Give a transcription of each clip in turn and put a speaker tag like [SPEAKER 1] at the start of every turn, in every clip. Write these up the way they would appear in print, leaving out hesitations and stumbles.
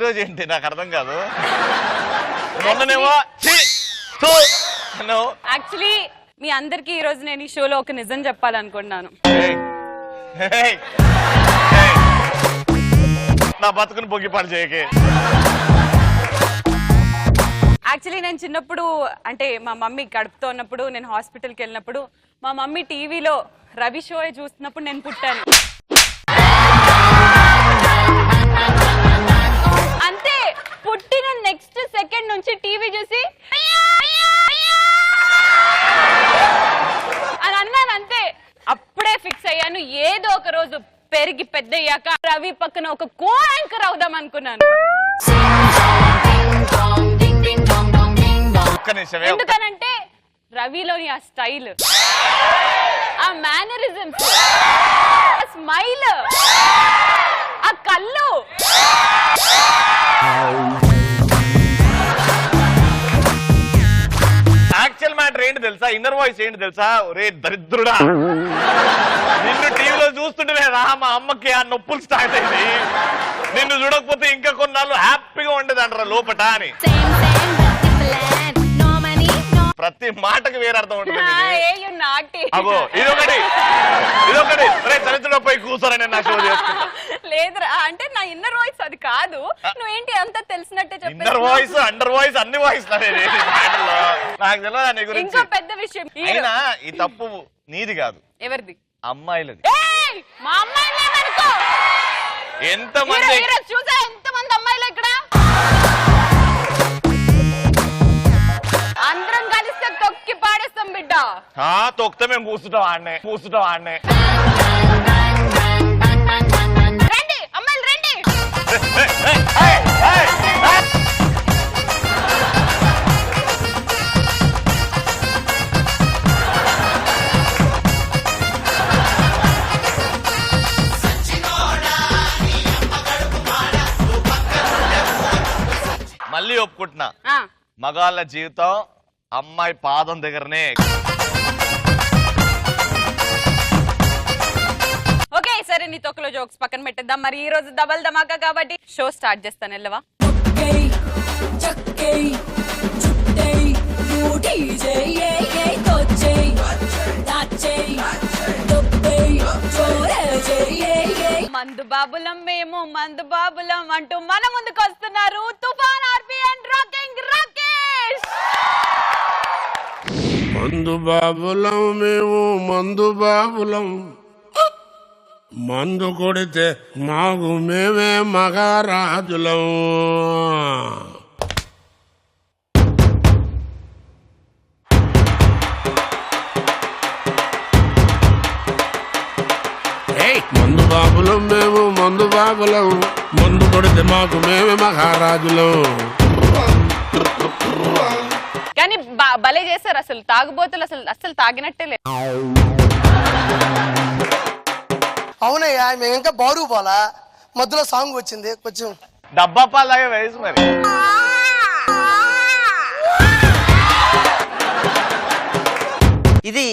[SPEAKER 1] రోజు ఏంటి నాకు అర్థం కాదు. మొన్ననేమో
[SPEAKER 2] యాక్చువల్లీ మీ అందరికి ఈ రోజు నేను ఈ షోలో ఒక నిజం చెప్పాలనుకున్నాను.
[SPEAKER 1] నా బతుకుని పొగ్గిపాటు చేయకే.
[SPEAKER 2] యాక్చువల్లీ నేను చిన్నప్పుడు అంటే మా మమ్మీ కడుపుతో ఉన్నప్పుడు నేను హాస్పిటల్కి వెళ్ళినప్పుడు మా మమ్మీ టీవీలో రవి షో చూస్తున్నప్పుడు నేను పుట్టాను. అంతే, పుట్టిన నెక్స్ట్ సెకండ్ నుంచి టీవీ చూసి అని అన్నాను. అంతే, అప్పుడే ఫిక్స్ అయ్యాను ఏదో ఒక రోజు పెరిగి పెద్దయ్యాక రవి పక్కన ఒక కో యాంకర్ అవుదాం అనుకున్నాను. ఎందుకనంటే రవిలోని ఆ స్టైల్, ఆ మేనరిజమ్స్, ఆ స్మైల్, ఆ కళ్ళు,
[SPEAKER 1] యాక్చువల్ మ్యాటర్ ఏంటి తెలుసా? ఇన్నర్ వాయిస్ ఏంటి తెలుసా? ఒరే దరిద్రుడా, నిన్ను టీవీలో చూస్తుంటే రా మా అమ్మకి ఆ నొప్పులు స్టార్ట్ అయింది. నిన్ను చూడకపోతే ఇంకా కొన్నాళ్ళు హ్యాపీగా ఉండేది అంటారా లోపట అని. ప్రతి మాటకి వేరే అర్థం ఉంటుంది. అగో ఇదొకటి దరిద్రుడు పోయి కూర్చోరని నా షో చేసుకుంటా.
[SPEAKER 2] లేదురా, అంటే నా ఇన్నర్ వాయిస్ అది కాదు. నువ్వేంటి అంతా తెలిసినట్టే చెప్పావు.
[SPEAKER 1] ఇన్నర్ వాయిస్, అండర్ వాయిస్, అన్ని వాయిస్ నాకు తెలియదు నీ గురించి.
[SPEAKER 2] ఇంకా పెద్ద విషయం,
[SPEAKER 1] అయినా ఈ తప్పు నీది కాదు,
[SPEAKER 2] ఎవరిది?
[SPEAKER 1] అమ్మాయిలది.
[SPEAKER 2] మా అమ్మాయిలే అనుకో.
[SPEAKER 1] ఎంతమంది
[SPEAKER 2] చూసా, ఎంతమంది అమ్మాయిలు ఇక్కడ. అందరం కలిస్తే తొక్కి పాడేస్తాం బిడ్డ.
[SPEAKER 1] తొక్కితే మేము కూర్చుంటాం ఆడనే.
[SPEAKER 2] రండి అమ్మాయిలు రండి.
[SPEAKER 1] మళ్ళీ ఒప్పుకుంటున్నా, మగాళ్ళ జీవితం అమ్మాయి పాదం దగ్గరనే.
[SPEAKER 2] ఓకే సరే, నీ తొక్కలో జోక్స్ పక్కన పెట్టేద్దాం. మరి ఈ రోజు డబల్ ధమాకా కాబట్టి షో స్టార్ట్ చేస్తాను. వెళ్ళవా? మందు బాబులం మేము, మందు బాబులం అంటూ మన ముందుకు వస్తున్నారు తుఫాన్ ఆర్పి అండ్ రాకింగ్ రాకేష్.
[SPEAKER 3] మందు బాబులం మేము, మందు బాబులం, మందు కొడితే మాకు మేమే మగారాజులం. మందు బాబులం మేము, మందు బాబులం, మందు కొడితే మాకు మేమే మహారాజులం.
[SPEAKER 2] కానీ భలే చేశారు. అసలు తాగుబోతులు అసలు తాగినట్టే లేదు.
[SPEAKER 4] అవునయ్యా, మేము ఇంకా బారు పోలా, మధ్యలో సాంగ్ వచ్చింది కొంచెం
[SPEAKER 1] డబ్బా పాలు తాగే వయసు మరి.
[SPEAKER 5] ఇది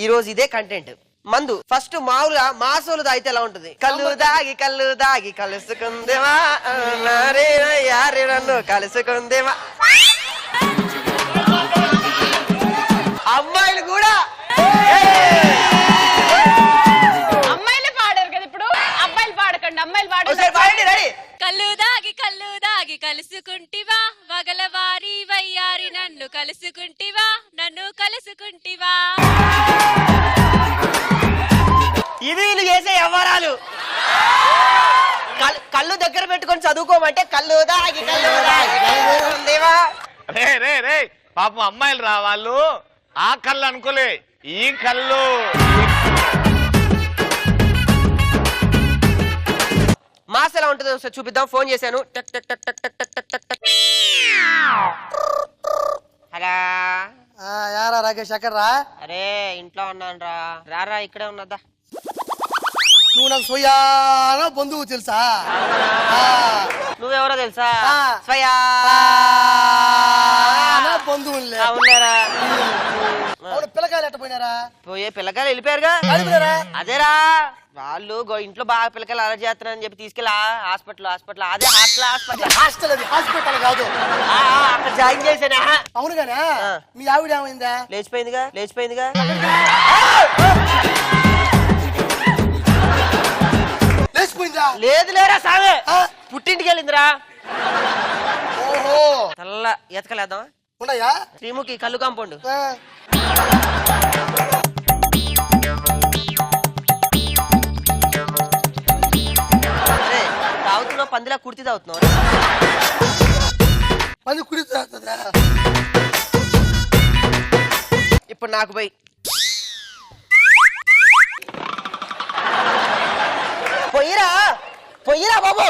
[SPEAKER 5] ఈ రోజు ఇదే కంటెంట్. మందు ఫస్ట్ మామూలుగా మాసోలు తాగితే ఎలా ఉంటుంది? కళ్ళు దాగి కలుసుకుందేమా, నన్ను కలుసుకుందేమా. అమ్మాయిలు కూడా
[SPEAKER 2] అమ్మాయిలే పాడారు కదా ఇప్పుడు. అబ్బాయిలు పాడకండి, అమ్మాయిలు
[SPEAKER 5] పాడండి.
[SPEAKER 6] కళ్ళు దాగి కలుసుకుంటివా, వగలవారి వయ్యారి నన్ను కలుసుకుంటివా, నన్ను కలుసుకుంటివా.
[SPEAKER 5] ఇవి వీళ్ళు చేసే వ్యవహారాలు. కళ్ళు దగ్గర పెట్టుకొని చదువుకోమంటే కళ్ళు దాగి కలుసుకుందేవా.
[SPEAKER 1] రే పాపం అమ్మాయిలు రా, వాళ్ళు ఆ కళ్ళు అనుకోలే, ఈ కళ్ళు.
[SPEAKER 5] మాస్ ఎలా ఉంటుందో ఒకసారి చూపిద్దాం. ఫోన్ చేశాను. హలో
[SPEAKER 4] యారా రాకేష్ ఎక్కడ రా?
[SPEAKER 5] అరే ఇంట్లో ఉన్నాను రా. రారా ఇక్కడే ఉన్నదా.
[SPEAKER 4] నువ్వు నాకు స్వయానా బంధువు తెలుసా?
[SPEAKER 5] నువ్వెవరో తెలుసా? స్వయా
[SPEAKER 4] బంధువులే.
[SPEAKER 5] పిల్లకాయలు ఎట్ట పోయినారా? పోయే పిల్లకాయలు వెళ్ళిపోయారుగా. అదేరా వాళ్ళు ఇంట్లో బాగా పిల్లకాయలు అలా చేస్తున్నారని చెప్పి తీసుకెళ్ళి హాస్పిటల్ అదే హాస్పిటల్
[SPEAKER 4] హాస్టల్ అది హాస్పిటల్ కాదు.
[SPEAKER 5] అక్కడ జాయిన్ చేశానా.
[SPEAKER 4] అవునుగానే మీ ఆవిడ ఏమైందా?
[SPEAKER 5] లేచిపోయిందిగా.
[SPEAKER 4] లేచిపోయిందా?
[SPEAKER 5] లేదు లేరా సామే పుట్టింటికి వెళ్ళిందిరా.
[SPEAKER 4] ఓహో
[SPEAKER 5] తెల్ల ఎతకలేద్దాం.
[SPEAKER 4] ఉన్నాయా
[SPEAKER 5] శ్రీముఖి కళ్ళు కాంపౌండ్. అరే తాగుతున్నావు పందిలా కుర్తి తాగుతున్నావు.
[SPEAKER 4] పది కుడితే
[SPEAKER 5] ఇప్పుడు నాకు పోయి పొయ్యిరా బాబు.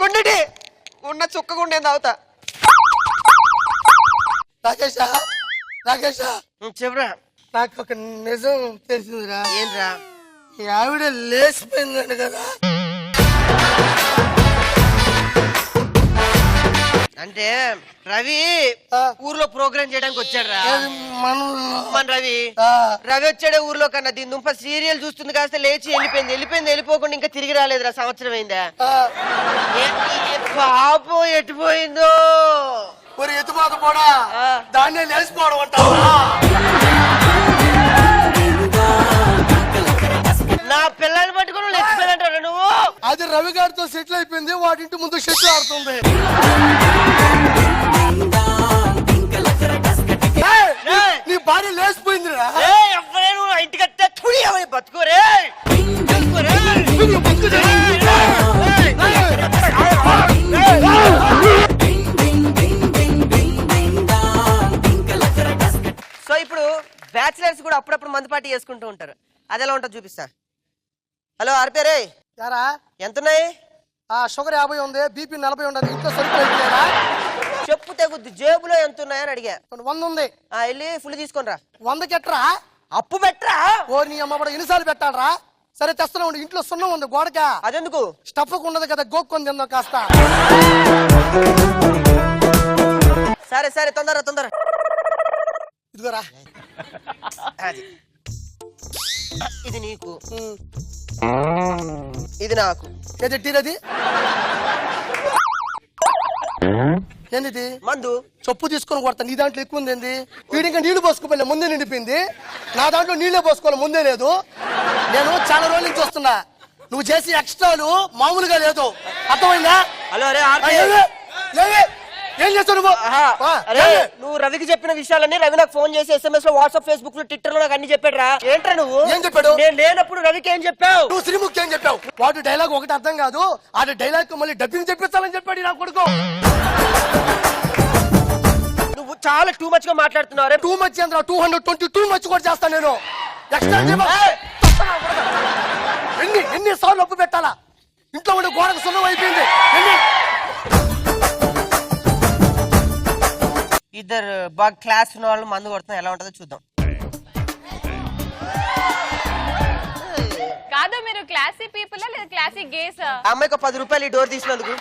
[SPEAKER 5] గుండెటి ఉన్న చుక్క గుండె తాగుతా.
[SPEAKER 4] రాకేష్
[SPEAKER 5] చెప్పురా.
[SPEAKER 4] నాకు ఒక నిజం తెలిసిందిరా.
[SPEAKER 5] ఏంట్రా?
[SPEAKER 4] మీ ఆవిడ లేచిపోయిందండి కదా.
[SPEAKER 5] అంటే రవి ఊర్లో ప్రోగ్రామ్ చేయడానికి వచ్చాడు రా. మన రవి వచ్చాడే ఊర్లో కన్నా. దీని దుంప సీరియల్ చూస్తుంది కాస్త లేచి వెళ్ళిపోకుండా ఇంకా తిరిగి రాలేదురా. సంవత్సరం అయిందా. పాపం ఎట్టుపోయిందో.
[SPEAKER 4] ఎత్తుపోత పోడా దాన్నే లేచిపోవడం అంటావా?
[SPEAKER 5] నా పిల్లల్ని పట్టుకుని లేచిపోయిందంటారా నువ్వు?
[SPEAKER 4] అది రవి గారితో సెటిల్ అయిపోయింది. వాటింటి ముందు షెటిల్ ఆడుతుంది. నీ భార్య లేచిపోయిందిరా.
[SPEAKER 5] ఇంటికి వస్తే తుడి బతుకోరే. సో ఇప్పుడు బ్యాచిలర్స్ కూడా అప్పుడప్పుడు మందు పార్టీ చేసుకుంటూ ఉంటారు. అది ఎలా ఉంటుందో చూపిస్తా. హలో ఆర్పేరే
[SPEAKER 4] యారా
[SPEAKER 5] ఎంతున్నాయి?
[SPEAKER 4] షుగర్ 50 ఉంది, బీపీ 40 ఉండదు. ఇంట్లో సరిపోయిందా?
[SPEAKER 5] చెప్పు తెగుద్ది. జేబులో ఎంత ఉన్నాయని అడిగా.
[SPEAKER 4] 100 ఉంది.
[SPEAKER 5] వెళ్ళి ఫుల్ తీసుకొని రా.
[SPEAKER 4] 100 కెట్రా?
[SPEAKER 5] అప్పు పెట్టరా?
[SPEAKER 4] ఓ నీ అమ్మ కూడా ఎన్నిసార్లు పెట్టాలరా? సరే తెస్తున్నా ఉండి. ఇంట్లో సున్నం ఉంది గోడక.
[SPEAKER 5] అదెందుకు?
[SPEAKER 4] స్టఫ్ ఉండదు కదా, గోక్కొని తిందాం కాస్త.
[SPEAKER 5] సరే తొందర
[SPEAKER 4] ఇదిగోరా.
[SPEAKER 5] ఇది నీకు, ఇది నాకు.
[SPEAKER 4] ఏది టీరది? ఏంది
[SPEAKER 5] మందు?
[SPEAKER 4] చొప్పు తీసుకొని కొడతా. నీ దాంట్లో ఎక్కువ ఉంది ఏంది? వీడింకా నీళ్లు పోసుకోపోలే, ముందే నిండిపోయింది. నా దాంట్లో నీళ్లే పోసుకోవాలి, ముందే లేదు. నేను చాలా రోజుల నుంచి వస్తున్నా. నువ్వు చేసే ఎక్స్ట్రాలు మామూలుగా లేదు. అర్థమైందా?
[SPEAKER 5] హలో అరే
[SPEAKER 4] ఏం చేస్తావు నువ్వు?
[SPEAKER 5] నువ్వు రవికి చెప్పిన విషయాలన్నీ రవి నాకు ఫోన్ చేసి SMS లో, వాట్సాప్, ఫేస్బుక్ లో, ట్విట్టర్ లో నాకు అన్ని చెప్పాడు రా. ఏంట్రా నువ్వు?
[SPEAKER 4] ఏం చెప్పాడు?
[SPEAKER 5] నేను లేనప్పుడు రవికి ఏం చెప్పావు?
[SPEAKER 4] నువ్వు శ్రీముఖి ఏం చెప్పావు? వాడు డైలాగ్ ఒకటి అర్థం కాదు. ఆ డైలాగ్ మళ్ళీ డబ్బింగ్ చెప్పించాలని చెప్పాడు నా కొడుకు.
[SPEAKER 5] నువ్వు చాలా టూ మచ్ గా మాట్లాడుతున్నావు.
[SPEAKER 4] టూ మచ్ ఏంద్రా? 222 మచ్ కూడా చేస్తాను నేను. ఎన్ని సార్లు అప్పు పెట్టాలా? ఇంట్లో ఉండే గోడకు సున్నం అయిపోయింది.
[SPEAKER 5] ఇద్దరు బాగా క్లాస్ ఉన్న వాళ్ళు మందు కొడుతున్నా ఎలా ఉంటుందో చూద్దాం.
[SPEAKER 2] కాదు మీరు క్లాసీ పీపుల్ లేదా క్లాసీ గేస్?
[SPEAKER 5] అమ్మాయికి 10 రూపాయలు ఈ డోర్ తీసినందుకు.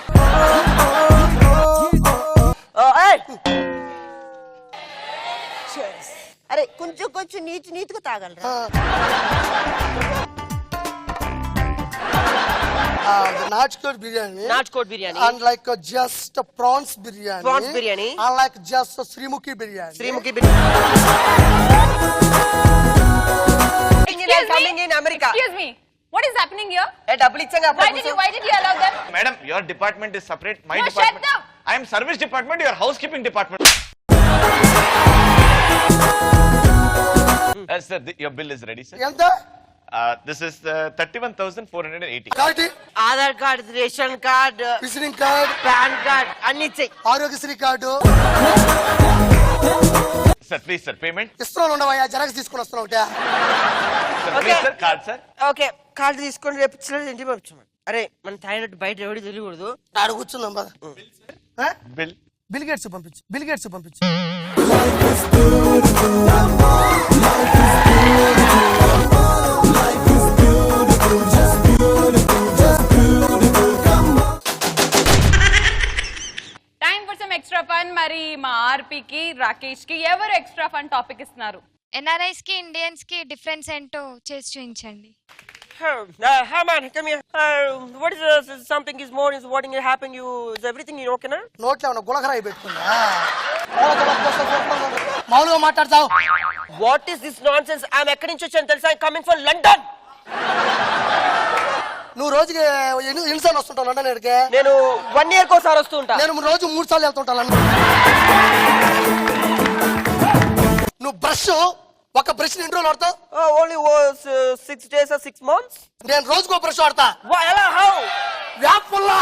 [SPEAKER 5] అరే కొంచెం నీతిగా తాగలరా?
[SPEAKER 4] నాటుకోడి biryani.
[SPEAKER 5] And
[SPEAKER 4] like just prawns biryani. And like just Srimuki biryani.
[SPEAKER 5] Coming in America.
[SPEAKER 2] Excuse me. What is happening here?
[SPEAKER 5] డబ్బులు ఇచ్చాగా.
[SPEAKER 2] Why did you allow them?
[SPEAKER 1] Madam, your department is separate. My
[SPEAKER 2] No,
[SPEAKER 1] department.
[SPEAKER 2] shut up.
[SPEAKER 1] I am service department. You are housekeeping department. Sir, your bill is ready, sir.
[SPEAKER 4] ఎంత?
[SPEAKER 1] This is 31,480.
[SPEAKER 4] Card,
[SPEAKER 5] Aadhaar card, ration card,
[SPEAKER 4] visiting card,
[SPEAKER 5] pan card అన్ని ఇచ్చాయి.
[SPEAKER 4] Aarogyasri card.
[SPEAKER 1] Sir, please, sir, payment.
[SPEAKER 4] ఇస్తున్నాను ఉండవయ్యా, xerox తీసుకుని వస్తున్నావు.
[SPEAKER 1] Sir, please, sir, card, sir.
[SPEAKER 5] Okay card తీసుకొని రేపు ఇంటికి పంపించమని. అరే మన తాగినట్టు బయట ఎవరు తెలియకూడదు.
[SPEAKER 4] ఆడ కూర్చుందాం పద.
[SPEAKER 1] Bill.
[SPEAKER 4] బిల్ గేట్స్ పంపించు.
[SPEAKER 2] Time for some extra fun. మరి మా ఆర్పీకి రాకేష్ కి ఎవరు ఎక్స్ట్రా ఫన్ టాపిక్ ఇస్తున్నారు?
[SPEAKER 7] ఎన్ఆర్ఐస్ కి ఇండియన్స్ కి డిఫరెన్స్ ఏంటో చేసి చూపించండి.
[SPEAKER 5] Hi man, come here. What is something is more is what is happening? Is everything you okay now?
[SPEAKER 4] నోట్లో ఏమన్నా గులకరాయి పెట్టుకుందా? మామూలుగా మాట్లాడతావు.
[SPEAKER 5] What is this nonsense? I'm ఎక్కడి నుంచి వచ్చాను తెలుసా? I'm coming from London.
[SPEAKER 4] నువ్వు రోజుకి ఎన్నిసార్లు వస్తుంటావు లండన్ ఎక్కడికి?
[SPEAKER 5] నేను 1 year కోసారి వస్తూ ఉంటా.
[SPEAKER 4] నేను రోజు 3 సార్లు వెళ్తుంటా లండన్. నువ్వు బ్రష్ ఒక బ్రష్ ఎన్ని రోజులు వాడతావు?
[SPEAKER 5] Only was 6 days or 6 months.
[SPEAKER 4] నేను రోజుకో బ్రష్ వాడతా.
[SPEAKER 5] Why? How?
[SPEAKER 4] వ్యాపుల్లా.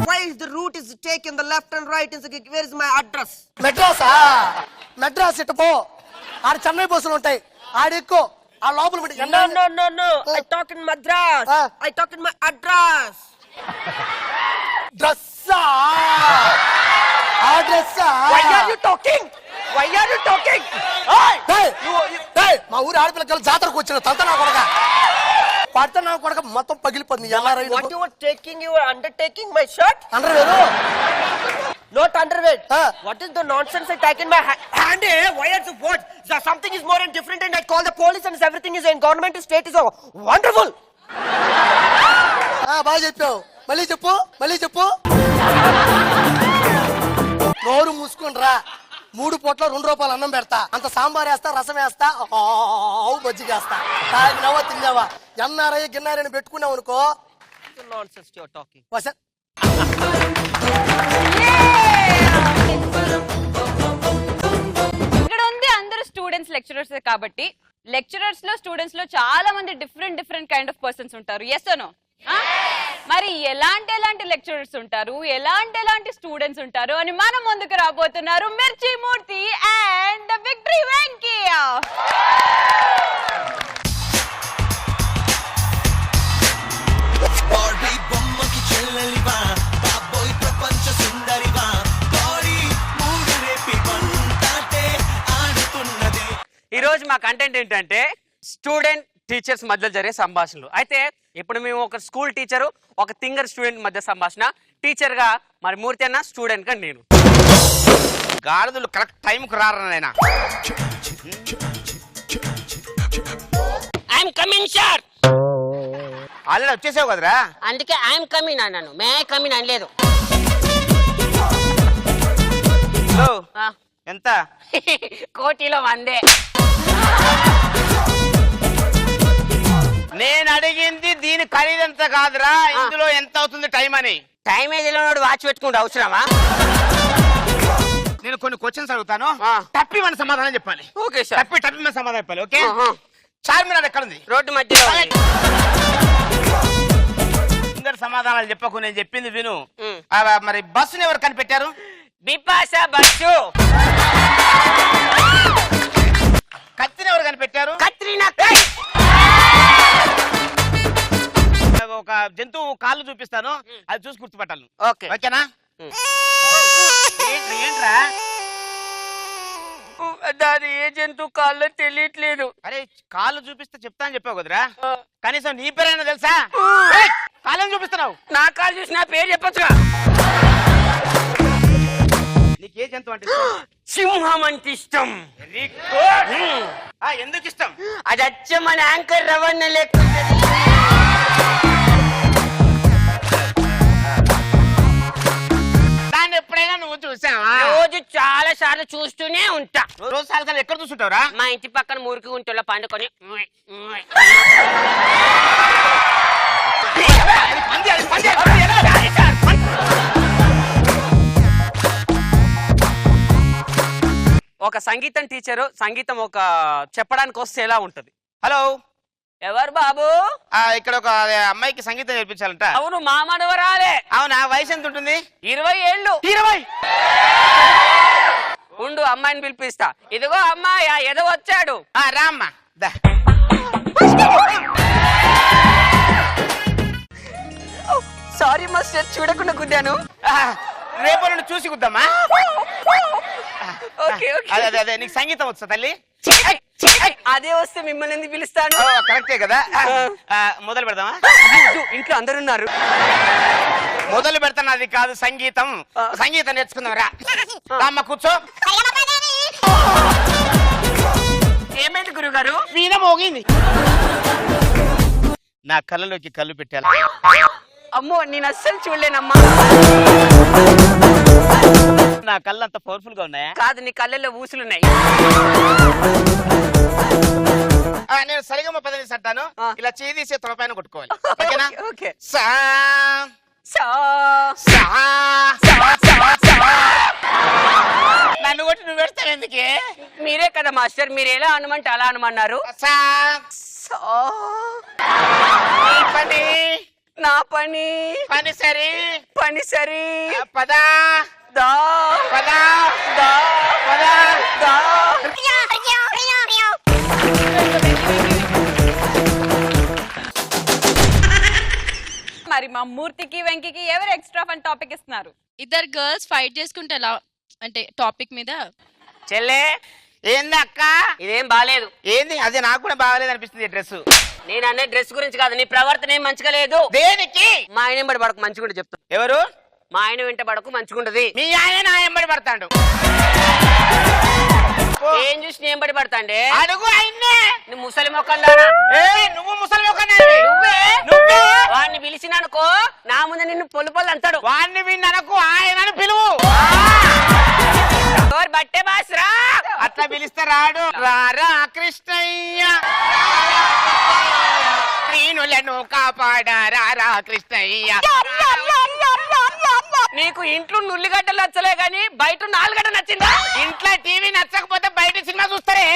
[SPEAKER 5] Why is the route is taken the left and right? Where is my address?
[SPEAKER 4] మెడ్రాసా? Madras ఇటు పో. ఆడ చెన్నై బస్సులు ఉంటాయి, ఆడెక్కో. ఆ లోపల
[SPEAKER 5] No. I talk in Madras. I talk in my address.
[SPEAKER 4] డ్రస్సా? ఆ డ్రస్సా?
[SPEAKER 5] Why are you talking?
[SPEAKER 4] మా ఊరి ఆడపిల్లకి జాతరకు వచ్చిన తంతనా కొడక పడతనా కొడక మొత్తం పగిలిపోతుంది.
[SPEAKER 5] What you were taking? You were undertaking my shirt?
[SPEAKER 4] అండర్వేరు?
[SPEAKER 5] Not underwear.
[SPEAKER 4] Ah.
[SPEAKER 5] What is the nonsense I take in my hand? Why are you what? Something is more and different and I call the police and everything is in government state is wonderful.
[SPEAKER 4] బాగా చెప్పావు. మళ్ళీ చెప్పు. నోరు మూసుకొని రా. 3 పూట్ల 2 రూపాయలు అన్నం పెడతా. అంత సాంబార్ వేస్తా, రసం వేస్తా, మజ్జిగ వేస్తా. తాగినావా తిన్నావా? ఎన్ఆర్ఐ గిన్నారని పెట్టుకున్నావు అనుకో.
[SPEAKER 5] Nonsense you are talking.
[SPEAKER 2] ఇక్కడ ఉంది అందరూ స్టూడెంట్స్ లెక్చరర్స్ కాబట్టి లెక్చరర్స్ లో స్టూడెంట్స్ లో చాలా మంది డిఫరెంట్ కైండ్ ఆఫ్ పర్సన్స్ ఉంటారు. Yes no? మరి ఎలాంటి లెక్చరర్స్ ఉంటారు, ఎలాంటి స్టూడెంట్స్ ఉంటారు అని మనం ముందుకు రాబోతున్నారు మిర్చి మూర్తి అండ్ విక్టరీ వెంకయ్య.
[SPEAKER 8] ఈ రోజు మా కంటెంట్ ఏంటంటే స్టూడెంట్ టీచర్స్ మధ్య జరిగే సంభాషణలు. అయితే ఇప్పుడు మేము ఒక స్కూల్ టీచరు, ఒక థింగర్ స్టూడెంట్ మధ్య సంభాషణ. టీచర్ గా మరి మూర్తి అన్న, స్టూడెంట్ గా నేను.
[SPEAKER 1] గాడిదలు కరెక్ట్ టైంకు రారనైనా.
[SPEAKER 9] I'm coming sir.
[SPEAKER 1] ఆల్రెడీ వచ్చేసావు కదరా,
[SPEAKER 9] అందుకే ఐఎమ్ కమింగ్ అన్నాను, మే కమింగ్ అనలేదు.
[SPEAKER 1] ఎంత?
[SPEAKER 9] కోటిలో 100.
[SPEAKER 1] నేను అడిగింది దీని ఖరీదంత కాదురా, ఇందులో ఎంత అవుతుంది టైం అని.
[SPEAKER 9] టైం ఏజ్ వాచ్ పెట్టుకుంటే అవసరమా?
[SPEAKER 1] నేను కొన్ని క్వశ్చన్స్ అడుగుతాను, తప్పి మన సమాధానం చెప్పాలి.
[SPEAKER 9] Okay sir.
[SPEAKER 1] తప్పి మన సమాధానం చెప్పాలి. ఓకే. చార్మినార్ ఎక్కడ ఉంది?
[SPEAKER 9] రోడ్డు మధ్యలో.
[SPEAKER 1] అందరు సమాధానాలు చెప్పకు, నేను చెప్పింది విను. మరి బస్సుని ఎవరు కనిపెట్టారు?
[SPEAKER 9] బిపాసా బస్సు.
[SPEAKER 1] కత్తిని ఎవరు కనిపెట్టారు?
[SPEAKER 9] కత్రినా.
[SPEAKER 1] ఒక జంతువు కాళ్ళు చూపిస్తాను, అది చూసి గుర్తుపట్టాలి.
[SPEAKER 9] ఓకే.
[SPEAKER 1] ఓకేనా? ఏంట్రా
[SPEAKER 9] దాని ఏ జంతువు కాళ్ళో తెలియట్లేదు.
[SPEAKER 1] అరే కాళ్ళు చూపిస్తే చెప్తాను చెప్పావు కదరా, కనీసం నీ పేరైనా తెలుసా? కాళ్ళని చూపిస్తున్నావు.
[SPEAKER 9] నా కాళ్ళు చూసి నా పేరు చెప్పొచ్చుగా.
[SPEAKER 1] నీకు ఏ జంతువు అంటే
[SPEAKER 9] సింహం అంటే ఇష్టం.
[SPEAKER 1] Very good. ఎందుకు ఇష్టం?
[SPEAKER 9] అది అచ్చం మన యాంకర్ రవణ లేకుండా
[SPEAKER 1] దాన్ని ఎప్పుడైనా నువ్వు చూసావా?
[SPEAKER 9] రోజు చాలా సార్లు చూస్తూనే ఉంటా.
[SPEAKER 1] రోజు సార్లు ఎక్కడ చూస్తుంటావురా?
[SPEAKER 9] మా ఇంటి పక్కన మురికి గుంటలో పండుకొని.
[SPEAKER 8] ఒక సంగీతం టీచరు సంగీతం ఒక చెప్పడానికి వస్తే ఎలా ఉంటది?
[SPEAKER 1] హలో,
[SPEAKER 9] ఎవరు బాబు?
[SPEAKER 1] ఇక్కడ ఒక అమ్మాయికి సంగీతం నేర్పించాలంట.
[SPEAKER 9] అవును, మా మనవరాలే.
[SPEAKER 1] అవునా? వయసు ఎంత ఉంటుంది?
[SPEAKER 9] 20 ఏళ్ళు.
[SPEAKER 1] 20?
[SPEAKER 9] ఉండు, అమ్మాయిని పిలిపిస్తా. ఇదిగో అమ్మాయి, ఏదో వచ్చాడు.
[SPEAKER 1] రామ్మా.
[SPEAKER 9] సారీ మాస్టర్, చూడకుండా గుద్దాను.
[SPEAKER 1] రేపు నుండి చూసి కుద్దామా?
[SPEAKER 9] Okay okay.
[SPEAKER 1] అదే నీకు సంగీతం వచ్చా తల్లి?
[SPEAKER 8] అదే వస్తే మిమ్మల్ని ఎందుకు పిలుస్తాను?
[SPEAKER 9] కరెక్టే కదా. మొదలు పెడదామా?
[SPEAKER 8] ఇంట్లో అందరు ఉన్నారు.
[SPEAKER 9] మొదలు పెడతాను. అది కాదు సంగీతం. సంగీతం నేర్చుకుందాం రా. అమ్మ కూర్చో.
[SPEAKER 8] ఏమైంది గురుగారు?
[SPEAKER 9] వీణ మోగింది. నా కళ్ళలోకి కళ్ళు పెట్టాలి.
[SPEAKER 8] అమ్మో నేను అస్సలు చూడలేనమ్మా.
[SPEAKER 9] నా కళ్ళు అంత పవర్ఫుల్ గా ఉన్నాయా?
[SPEAKER 8] కాదు, నీ కళ్ళల్లో ఊసులున్నాయి.
[SPEAKER 9] నేను సరిగమ్మ పదవి అంటాను. ఇలా చేదీసే తొలపైన కొట్టుకోవాలి. ఓకేనా?
[SPEAKER 8] ఓకే.
[SPEAKER 9] సా
[SPEAKER 8] సా
[SPEAKER 9] సా సా. నన్ను కొట్టి నువ్వు పెడతావు ఎందుకే?
[SPEAKER 8] మీరే కదా మాస్టర్, మీరు ఎలా అనమంటే అలా అనమన్నారు.
[SPEAKER 9] సా
[SPEAKER 8] సా.
[SPEAKER 9] నీ పని
[SPEAKER 8] నా పని
[SPEAKER 9] పని సరి
[SPEAKER 8] పని సరి.
[SPEAKER 9] పద
[SPEAKER 8] దా
[SPEAKER 9] పద
[SPEAKER 8] దా
[SPEAKER 9] పద
[SPEAKER 8] దా.
[SPEAKER 2] మరి మా మూర్తికి వెంకికి ఎవరు ఎక్స్ట్రా ఫన్ టాపిక్ ఇస్తున్నారు?
[SPEAKER 6] ఇద్దరు గర్ల్స్ ఫైట్ చేసుకుంటే ఎలా అంటే టాపిక్ మీద
[SPEAKER 9] చెల్లే ఏంది అక్క?
[SPEAKER 8] ఇదేం బాలేదు.
[SPEAKER 9] ఏంది? అది నాకు కూడా బాగాలేదు అనిపిస్తుంది డ్రెస్.
[SPEAKER 8] నేను అనే డ్రెస్ గురించి కాదు, నీ ప్రవర్తన ఏం మంచిగా లేదు.
[SPEAKER 9] దేనికి?
[SPEAKER 8] మా ఆయన వెంబడి పడకు మంచిగుంటే చెప్తాను.
[SPEAKER 9] ఎవరు?
[SPEAKER 8] మా ఆయన వెంట పడకు మంచిగుంటది.
[SPEAKER 9] మీ ఆయన నా ఎంబడి పడతాడు.
[SPEAKER 8] ఏం చూసి నేను ఎంబడి పడతాండే?
[SPEAKER 9] అడుగు ఆయన్నే.
[SPEAKER 8] నువ్వు ముసలి మొక్కల్లారా?
[SPEAKER 9] నువ్వు ముసలి మొక్కన్నావి.
[SPEAKER 8] నువ్వే వాడిని పిలిచిననుకో నా ముందు నిన్ను పొలు పొలు అంటాడు.
[SPEAKER 9] వాడిని విన్ననకు ఆయనను పిలువు.
[SPEAKER 8] బట్టే బాస్రా
[SPEAKER 9] అట్లా పిలిస్తే రాడు. రారా కృష్ణయ్య శ్రీనులను కాపాడారా రా కృష్ణయ్య.
[SPEAKER 8] నీకు ఇంట్లో నుల్లిగడ్డలు నచ్చలే గాని బయట 4 గడ్డ నచ్చిందా?
[SPEAKER 9] ఇంట్లో టీవీ నచ్చకపోతే బయట సినిమా చూస్తారే.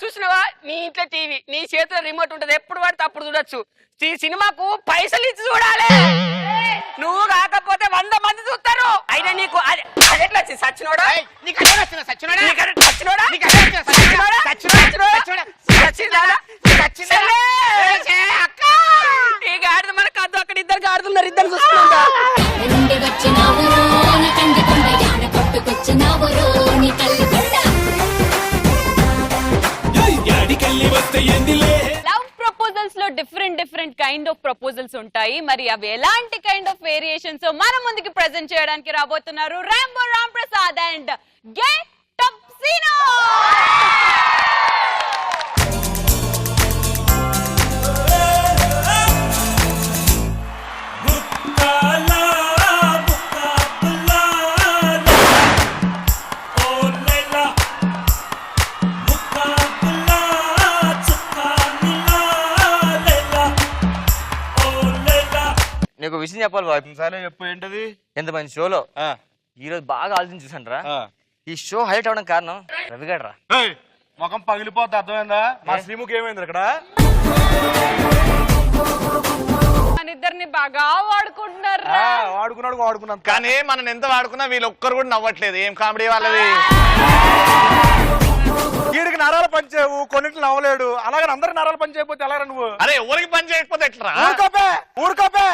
[SPEAKER 8] చూసినవా నీ ఇంట్లో టీవీ నీ చేతిలో రిమోట్ ఉంటది, ఎప్పుడు పడితే అప్పుడు చూడొచ్చు. ఈ సినిమాకు పైసలు ఇచ్చి చూడాలి. నువ్వు కాకపోతే 100 మంది చూస్తారు. అయినా నీకు ఎట్లా వచ్చింది? సచ్చినోడా? ఈ గాడిద మన కద్దు అక్కడ ఇద్దరు గాడుతున్నారు, ఇద్దరు చూస్తున్నా.
[SPEAKER 2] లవ్ ప్రపోజల్స్ లో డిఫరెంట్ కైండ్ ఆఫ్ ప్రపోజల్స్ ఉంటాయి. మరి అవి ఎలాంటి కైండ్ ఆఫ్ వేరియేషన్స్ మన ముందుకి ప్రెజెంట్ చేయడానికి రాబోతున్నారు Rambo Ram Prasad and get up Sino.
[SPEAKER 10] నీకు విషయం చెప్పాలి బాబు.
[SPEAKER 1] సరే చెప్పు. ఏంటది?
[SPEAKER 10] ఎంత మంచి షోలో ఈ రోజు బాగా ఆలోచన చూసాను రా. ఈ షో హైలైట్ అవడం కారణం రవిగాడు రా.
[SPEAKER 1] ముఖం పగిలిపోద్ది, అర్థమైందా? మా శ్రీముఖి ఏమైంది ఇక్కడ?
[SPEAKER 2] మన ఇద్దరిని బాగా వాడుకుంటున్నారు.
[SPEAKER 1] వాడుకున్నాను కానీ మనం ఎంత వాడుకున్నా వీళ్ళు ఒక్కరు కూడా నవ్వట్లేదు. ఏం కామెడీ వాళ్ళది?
[SPEAKER 11] వీడికి నరాలు పనిచేయవు, కొన్నింటిని నవ్వలేడు. అలాగే అందరికి నరాలు పని చేయకపోతే ఎలా నువ్వు?
[SPEAKER 1] అరే ఎవరికి పని చేయకపోతే ఎట్లా?
[SPEAKER 11] ఊరుకోపే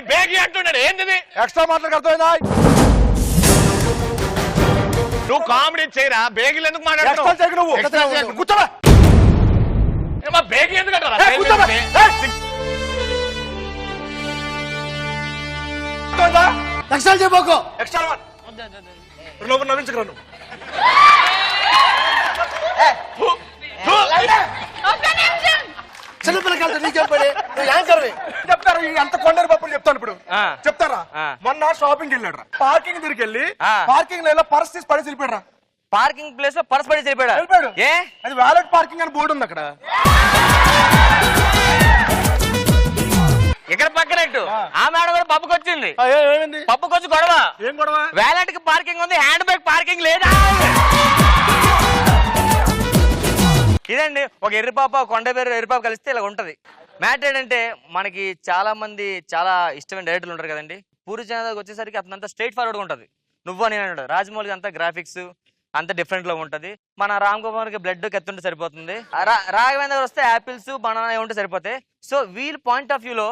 [SPEAKER 1] బేగి అంటున్నాడు. ఏంటిది?
[SPEAKER 11] ఎక్స్ట్రా మాటలకు అర్థమైందా?
[SPEAKER 1] నువ్వు కామెడీ చేయరా? బేగిలు ఎందుకు మాట్లాడుతున్నావు?
[SPEAKER 11] నువ్వు కూర్చోవా?
[SPEAKER 1] బేగి ఎందుకు అంటారా?
[SPEAKER 4] ఎక్స్ట్రా చెప్పకు.
[SPEAKER 11] ఎక్స్ట్రా లోపల నవ్వించగలను నువ్వు.
[SPEAKER 4] చిన్నపిల్లకాయలతో నీకు చెప్పండి. నువ్వు యాంకర్వి.
[SPEAKER 11] చెప్తారు అంత కొండరి పప్పులు చెప్తాను ఇప్పుడు. చెప్తారా? మొన్న షాపింగ్ వెళ్ళాడు, పార్కింగ్ దగ్గరికి వెళ్ళి పార్కింగ్ లో పర్స్ తీసి పడేసి వెళ్ళిపోయాడు.
[SPEAKER 10] పార్కింగ్ ప్లేస్ లో పర్స్ పడేసి
[SPEAKER 11] వెళ్ళిపోయాడు.
[SPEAKER 10] ఏ
[SPEAKER 11] అది వ్యాలెట్ పార్కింగ్ అని బోర్డు ఉంది అక్కడ.
[SPEAKER 10] ఇక్కడ పక్కనట్టు ఆ మేడం కూడా పప్పుకి వచ్చింది.
[SPEAKER 11] ఏమైంది?
[SPEAKER 10] పప్పుకి వచ్చి గొడవ.
[SPEAKER 11] ఏం గొడవ?
[SPEAKER 10] వ్యాలెట్ కి పార్కింగ్ ఉంది, హ్యాండ్ బ్యాగ్ పార్కింగ్ లేదా. ఇదండి ఒక ఎర్రిపాప కొండ పేరు ఎర్రిపాప కలిస్తే ఇలా ఉంటది. మ్యాటర్ ఏంటంటే మనకి చాలా మంది చాలా ఇష్టమైన డైరెక్టర్లు ఉంటారు కదండి. పూరి జగన్నాథ్ వచ్చేసరికి అతనంతా స్ట్రైట్ ఫార్వర్డ్ గా ఉంటది. నువ్వు అని అంటాడు. రాజమౌళి అంతా గ్రాఫిక్స్ అంత డిఫరెంట్ లో ఉంటది. మన రామ్ గోపాల్ కి బ్లడ్ కెత్తుంటే సరిపోతుంది. రాఘవేంద్ర వస్తే యాపిల్స్ బనానా ఉంటే సరిపోతాయి. సో వీళ్ళ పాయింట్ ఆఫ్ వ్యూ లో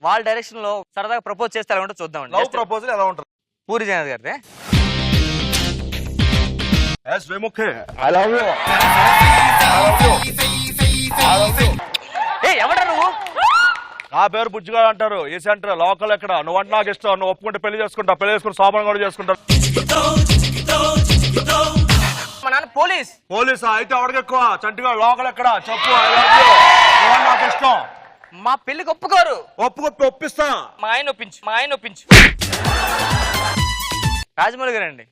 [SPEAKER 10] వాళ్ళ డైరెక్షన్ లో సరదాగా ప్రపోజ్ చేస్తే ఎలా ఉంటుందో చూద్దాం.
[SPEAKER 11] లవ్ ప్రపోజల్ ఎలా ఉంటుంది?
[SPEAKER 10] పూరి జగన్నాథ్ గారి
[SPEAKER 11] ఐ లవ్ యూ.
[SPEAKER 10] ఎవడా నువ్వు?
[SPEAKER 1] నా పేరు బుజ్జిగాడు అంటారు. ఈ సెంటర్ లోకల్ ఎక్కడ. నువ్వంటే నాకు ఇష్టం. నువ్వు ఒప్పుకుంటే పెళ్లి చేసుకుంటా. పెళ్లి చేసుకుని శోభన కూడా చేసుకుంటా.
[SPEAKER 10] మా నాన్న పోలీస్.
[SPEAKER 1] పోలీసా? అయితే అడిగి ఎక్కువ. చంటిగా లోకల్ ఎక్కడ చెప్పు. I love you. నువ్వంటే నాకు ఇష్టం.
[SPEAKER 10] మా పెళ్లికి ఒప్పుకోరు.
[SPEAKER 1] ఒప్పిస్తా.
[SPEAKER 10] మా ఆయన ఒప్పించు. రాజమౌళి గారండి.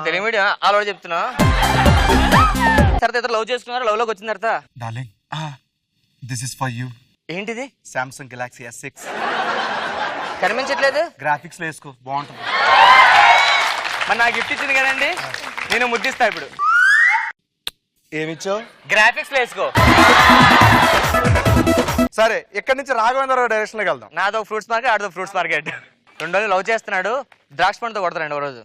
[SPEAKER 10] తెలుగు మీడియం ఆల్రెడీ చెప్తున్నా. తర్వాత ఇద్దరు లవ్ చేసుకున్నారు. లవ్ లోకి వచ్చిన తర్వాత
[SPEAKER 11] darling this is for you.
[SPEAKER 10] ఏంటిది?
[SPEAKER 11] సామ్సంగ్ గెలాక్సీ S6
[SPEAKER 10] కనిపించట్లేదు.
[SPEAKER 11] గ్రాఫిక్స్ లో వేసుకో బాగుంటుంది.
[SPEAKER 10] మరి నాకు గిఫ్ట్ ఇచ్చింది కదండి, నేను ముద్దిస్తా ఇప్పుడు.
[SPEAKER 11] ఏమిచ్చావు?
[SPEAKER 10] గ్రాఫిక్స్ లో వేసుకో.
[SPEAKER 11] సరే ఇక్కడి నుంచి రాఘవేంద్ర డైరెక్షన్ లోకి వెళ్దాం.
[SPEAKER 10] నాదో ఫ్రూట్స్ మార్కెట్, ఆడదో ఫ్రూట్స్ మార్కెట్. 2 రోజులు లవ్ చేస్తున్నాడు. ద్రాక్ష పండుతో కొడతానండి ఒక రోజు.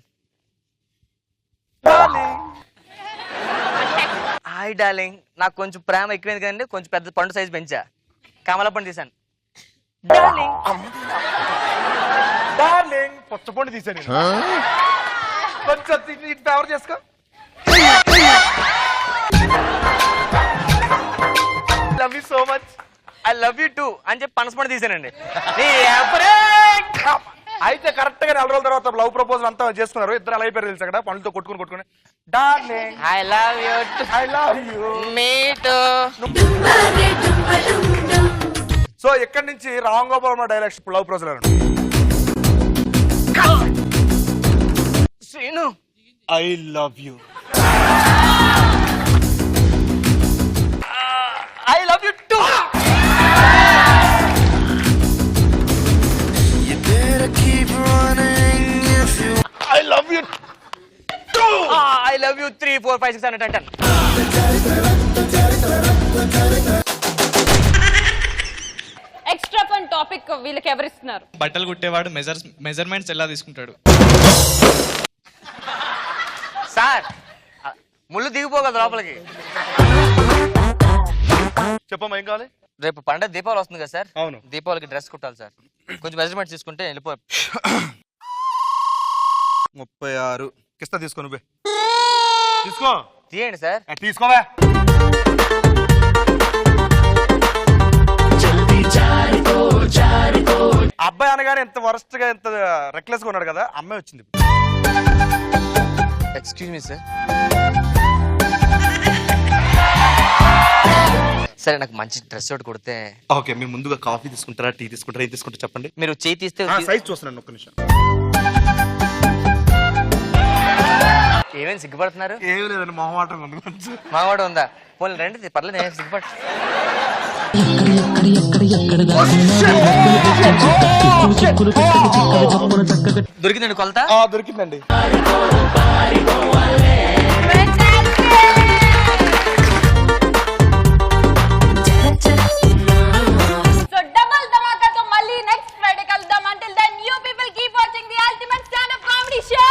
[SPEAKER 10] Hi darling. నాకు కొంచెం ప్రేమ ఎక్కువైంది కదండి, కొంచెం పెద్ద పండు సైజ్ పెంచా. కమల పండు తీసాను.
[SPEAKER 11] డార్లింగ్ పుచ్చపండు తీసాను. కొంచెం ఫేవర్ చేసుకో.
[SPEAKER 10] Love you so much. I love you two అని చెప్పి పనసపండు తీసానండి.
[SPEAKER 11] అయితే కరెక్ట్ గా 4 రోజుల తర్వాత లవ్ ప్రపోజల్ అంతా చేసుకున్నారు. ఇద్దరు అలా అయిపోయారు తెలుసు అక్కడ పండ్లతో కొట్టుకుని darling
[SPEAKER 10] I love you.
[SPEAKER 11] I love you.
[SPEAKER 10] Me two.
[SPEAKER 11] So ఇక్కడి నుంచి Ram Gopal direction love proposal
[SPEAKER 10] Srinu
[SPEAKER 11] I love you.
[SPEAKER 10] I love you two.
[SPEAKER 11] I love you two.
[SPEAKER 10] I love you 3 4 5 6 7 8 10.
[SPEAKER 2] Extra fun topic వీళ్ళకి ఎవరిస్తున్నారు?
[SPEAKER 12] బట్టలు కుట్టేవాడు మెజర్మెంట్స్ ఎలా తీసుకుంటాడు?
[SPEAKER 10] Sir ముళ్ళు దిగిపోగలదు లోపలికి.
[SPEAKER 1] చెప్పమ్మా ఏం కావాలి?
[SPEAKER 10] రేపు పండుగ దీపావళి వస్తుంది కదా సార్.
[SPEAKER 1] అవును.
[SPEAKER 10] దీపావళికి డ్రెస్ కుట్టాలి సార్. కొంచెం మెజర్మెంట్ తీసుకుంటే వెళ్ళిపో.
[SPEAKER 11] 36 కిస్తా తీసుకో. నువ్వే తీసుకో.
[SPEAKER 10] తీయండి సార్.
[SPEAKER 11] తీసుకోవా. అబ్బాయి అనగానే ఎంత వరస్ట్ గా ఎంత రెక్లెస్ గా ఉన్నాడు కదా, అమ్మాయి వచ్చింది.
[SPEAKER 10] Excuse me sir. సరే నాకు మంచి డ్రెస్ ఒకటి కుడితే.
[SPEAKER 11] ఓకే మీరు ముందుగా కాఫీ తీసుకుంటారా టీ తీసుకుంటారా ఏం తీసుకుంటారా చెప్పండి.
[SPEAKER 10] మీరు చేయి తీస్తే
[SPEAKER 11] సైజ్ చూస్తున్నాను ఒక్క నిమిషం.
[SPEAKER 10] ఏమేమి సిగ్గుపడుతున్నారు?
[SPEAKER 11] ఏమి లేదండి మొహమాటం ఉంది కొంచెం.
[SPEAKER 10] మావాడు ఉందా? పోనీ రండి పర్లేదు. ఏం సిగ్గుపడు. దొరికిందండి కొలత?
[SPEAKER 11] దొరికిందండి.
[SPEAKER 2] సో డబుల్ ధమాకాతో మళ్ళీ నెక్స్ట్ ఫ్రైడే కలుద్దాం. Until then you people keep watching the ultimate stand-up comedy show.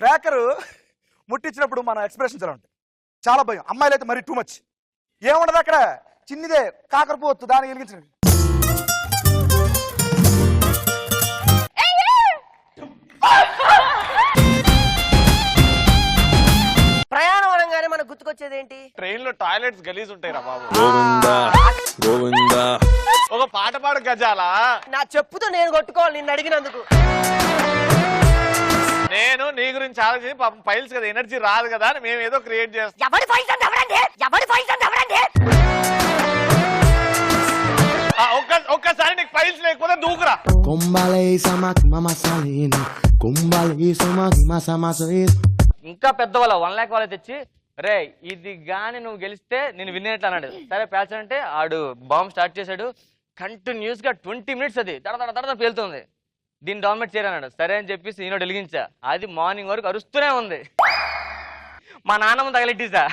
[SPEAKER 11] Cracker ముట్టించినప్పుడు మన ఎక్స్ప్రెషన్స్ ఎలా ఉంటాయి? చాలా భయం. అమ్మాయిలు అయితే మరి టూ మచ్. ఏముండదు అక్కడ, చిన్నదే కాకరపోవచ్చు దానికి వెలిగించండి.
[SPEAKER 5] ప్రయాణం అనగానే మనకు గుర్తుకొచ్చేది ఏంటి?
[SPEAKER 1] ట్రైన్ లో టాయిలెట్స్ గలీజ్ ఉంటాయి రా బాబు. ఒక పాట పాడు గజాలా.
[SPEAKER 5] నా చెప్పుతో నేను కొట్టుకోవాలి నిన్ను అడిగినందుకు.
[SPEAKER 1] నేను నీ గురించి ఆలోచించి పాపం ఫైల్స్ కదా ఎనర్జీ రాదు కదా అని మేము ఏదో క్రియేట్ చేస్తాం. ఒక్కసారి నీకు ఫైల్స్ లేకపోతే దూకురా.
[SPEAKER 10] ఇంకా పెద్ద వాళ్ళ 1 lakh వాళ్ళ తెచ్చి రే ఇది గాని నువ్వు గెలిస్తే నేను వినేట్లు అన్నాడు. సరే ప్యాచ్ అంటే ఆడు బాంబ్ స్టార్ట్ చేశాడు. కంటిన్యూస్ గా 20 minutes అది తడ పేలుతుంది. దీన్ని డామినేట్ చేయరన్నాడు. సరే అని చెప్పేసి నేను వెలిగించా. అది మార్నింగ్ వరకు అరుస్తూనే ఉంది. మా నాన్నమ్మ తగలెట్టేసా.